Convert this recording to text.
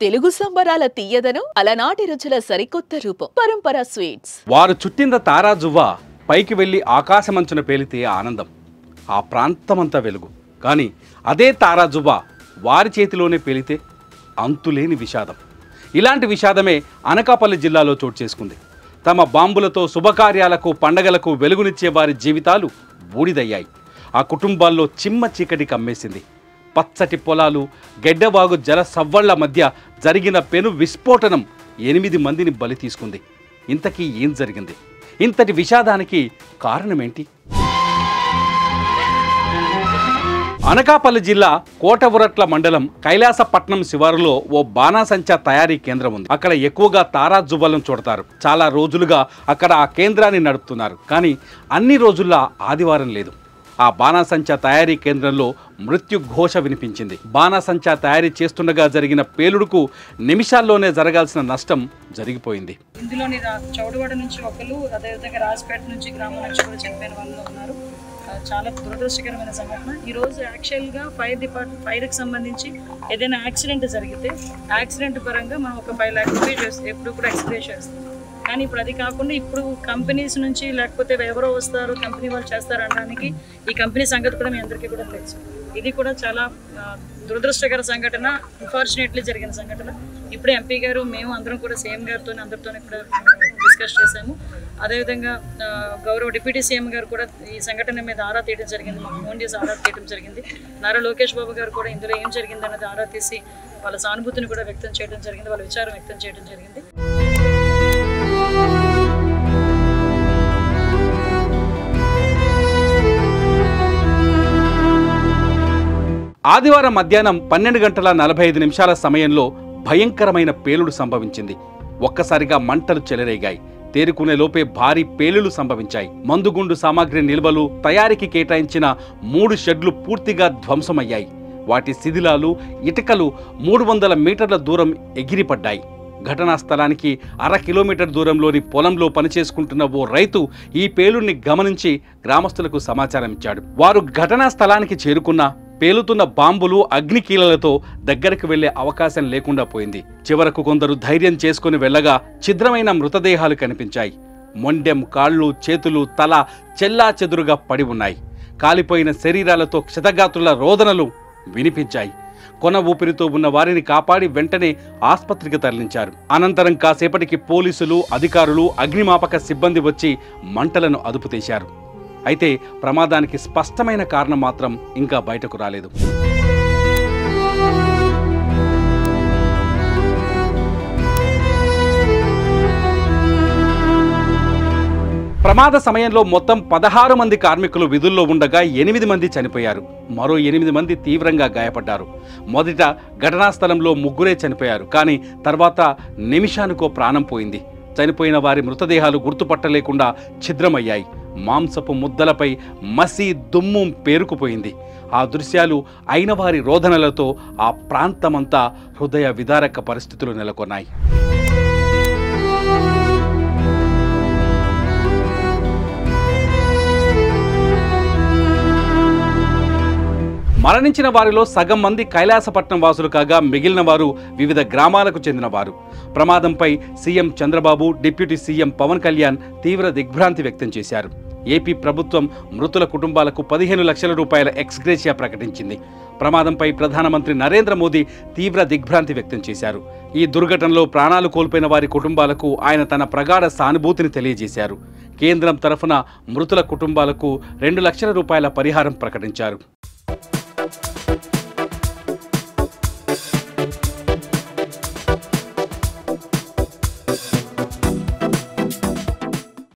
తెలుగు సంబరాల తీయదను అలనాటి రుచుల సరికొత్త రూపం పరంపర స్వీట్స్. వారు చుట్టిన తారాజువ్వ పైకి వెళ్ళి ఆకాశమంచున పేలితే ఆనందం, ఆ ప్రాంతమంతా వెలుగు. కానీ అదే తారాజువ్వ వారి చేతిలోనే పేలితే అంతులేని విషాదం. ఇలాంటి విషాదమే అనకాపల్లి జిల్లాలో చోటు చేసుకుంది. తమ బాంబులతో శుభకార్యాలకు పండగలకు వెలుగునిచ్చే వారి జీవితాలు బూడిదయ్యాయి. ఆ కుటుంబాల్లో చిమ్మ చీకటి కమ్మేసింది. పచ్చటి పొలాలు, గెడ్డవాగు జల సవ్వళ్ల మధ్య జరిగిన పెను విస్ఫోటనం 8 మందిని బలి తీసుకుంది. ఇంతకీ ఏం జరిగింది? ఇంతటి విషాదానికి కారణమేంటి? అనకాపల్లి జిల్లా కోటవురట్ల మండలం కైలాసపట్నం శివారులో ఓ బాణాసంచా తయారీ కేంద్రం ఉంది. అక్కడ ఎక్కువగా తారాజువ్వలను చూడతారు. చాలా రోజులుగా అక్కడ ఆ కేంద్రాన్ని నడుపుతున్నారు. కానీ అన్ని రోజుల్లా ఆదివారం లేదు. ఆ బాణాసంచా తయారీ కేంద్రంలో మృత్యు ఘోష వినిపించింది. బాణాసంచా తయారీ చేస్తుండగా జరిగిన పేలుడుకు నిమిషాల్లోనే జరగాల్సిన నష్టం జరిగిపోయింది. ఇందులోని చౌడవాడ నుంచి ఒకరు, అదేవిధంగా రాజపేట నుంచి గ్రామం నుంచి కూడా చనిపోయిన వాళ్ళు ఉన్నారు. చాలా దురదృష్టకరమైన సంఘటన. ఈరోజు యాక్చువల్గా ఫైర్కి సంబంధించి ఏదైనా యాక్సిడెంట్ జరిగితే యాక్సిడెంట్ పరంగా మనం ఒక 5 లక్షల రూపాయలు ఎప్పుడు కూడా ఎక్స్ప్రెస్ చేస్తాం. కానీ ఇప్పుడు అది కాకుండా ఇప్పుడు కంపెనీస్ నుంచి లేకపోతే ఎవరో వస్తారు, కంపెనీ వాళ్ళు చేస్తారు అనడానికి ఈ కంపెనీ సంగతి కూడా మీ అందరికీ కూడా తెలుసు. ఇది కూడా చాలా దురదృష్టకర సంఘటన, అన్ఫార్చునేట్లీ జరిగిన సంఘటన. ఇప్పుడు ఎంపీ గారు మేము అందరం కూడా సీఎం గారితో అందరితో కూడా డిస్కస్ చేశాము. అదేవిధంగా గౌరవ డిప్యూటీ సీఎం గారు కూడా ఈ సంఘటన మీద ఆరా తీయడం జరిగింది. మాకు ఫోన్ చేసి ఆరా తీయడం జరిగింది. నారా లోకేష్ బాబు గారు కూడా ఇందులో ఏం జరిగింది అన్నది ఆరా తీసి వాళ్ళ సానుభూతిని కూడా వ్యక్తం చేయడం జరిగింది, వాళ్ళ విచారం వ్యక్తం చేయడం జరిగింది. ఆదివారం మధ్యాహ్నం 12:45 సమయంలో భయంకరమైన పేలుడు సంభవించింది. ఒక్కసారిగా మంటలు చెలరేగాయి. తేరుకునే లోపే భారీ పేలులు సంభవించాయి. మందుగుండు సామాగ్రి నిల్వలు, తయారీకి కేటాయించిన 3 షెడ్లు పూర్తిగా ధ్వంసమయ్యాయి. వాటి శిథిలాలు, ఇటుకలు 300 మీటర్ల దూరం ఎగిరిపడ్డాయి. ఘటనా స్థలానికి 1/2 కిలోమీటర్ దూరంలోని పొలంలో పనిచేసుకుంటున్న ఓ రైతు ఈ పేలుడిని గమనించి గ్రామస్తులకు సమాచారం ఇచ్చాడు. వారు ఘటనా స్థలానికి చేరుకున్న పేలుతున్న బాంబులు, అగ్నికీలలతో దగ్గరకు వెళ్లే అవకాశం లేకుండా పోయింది. చివరకు కొందరు ధైర్యం చేసుకుని వెళ్లగా ఛిద్రమైన మృతదేహాలు కనిపించాయి. మొండెం, కాళ్ళు, చేతులు, తల చెల్లాచెదురుగా పడి ఉన్నాయి. కాలిపోయిన శరీరాలతో క్షతగాత్రుల రోదనలు వినిపించాయి. కొన ఊపిరితో ఉన్న వారిని కాపాడి వెంటనే ఆస్పత్రికి తరలించారు. అనంతరం కాసేపటికి పోలీసులు, అధికారులు, అగ్నిమాపక సిబ్బంది వచ్చి మంటలను అదుపు చేశారు. అయితే ప్రమాదానికి స్పష్టమైన కారణం మాత్రం ఇంకా బయటకు రాలేదు. ప్రమాద సమయంలో మొత్తం 16 మంది కార్మికులు విధుల్లో ఉండగా 8 మంది చనిపోయారు. మరో 8 మంది తీవ్రంగా గాయపడ్డారు. మొదట ఘటనా స్థలంలో 3 చనిపోయారు. కానీ తర్వాత నిమిషానికో ప్రాణం పోయింది. చనిపోయిన వారి మృతదేహాలు గుర్తుపట్టలేకుండా ఛిద్రమయ్యాయి. మాంసపు ముద్దలపై మసి, దుమ్ము పేరుకుపోయింది. ఆ దృశ్యాలు అయిన వారి రోదనలతో ఆ ప్రాంతమంతా హృదయ విదారక పరిస్థితులు నెలకొన్నాయి. మరణించిన వారిలో సగం మంది కైలాసపట్నం వాసులు కాగా మిగిలిన వారు వివిధ గ్రామాలకు చెందినవారు. ప్రమాదంపై CM Chandrababu, deputy CM Pawan Kalyan తీవ్ర దిగ్భ్రాంతి వ్యక్తం చేశారు. ఏపీ ప్రభుత్వం మృతుల కుటుంబాలకు 15 లక్షల రూపాయల ఎక్స్గ్రేషియా ప్రకటించింది. ప్రమాదంపై ప్రధానమంత్రి నరేంద్ర మోదీ తీవ్ర దిగ్భ్రాంతి వ్యక్తం చేశారు. ఈ దుర్ఘటనలో ప్రాణాలు కోల్పోయిన వారి కుటుంబాలకు ఆయన తన ప్రగాఢ సానుభూతిని తెలియజేశారు. కేంద్రం తరఫున మృతుల కుటుంబాలకు 2 లక్షల రూపాయల పరిహారం ప్రకటించారు.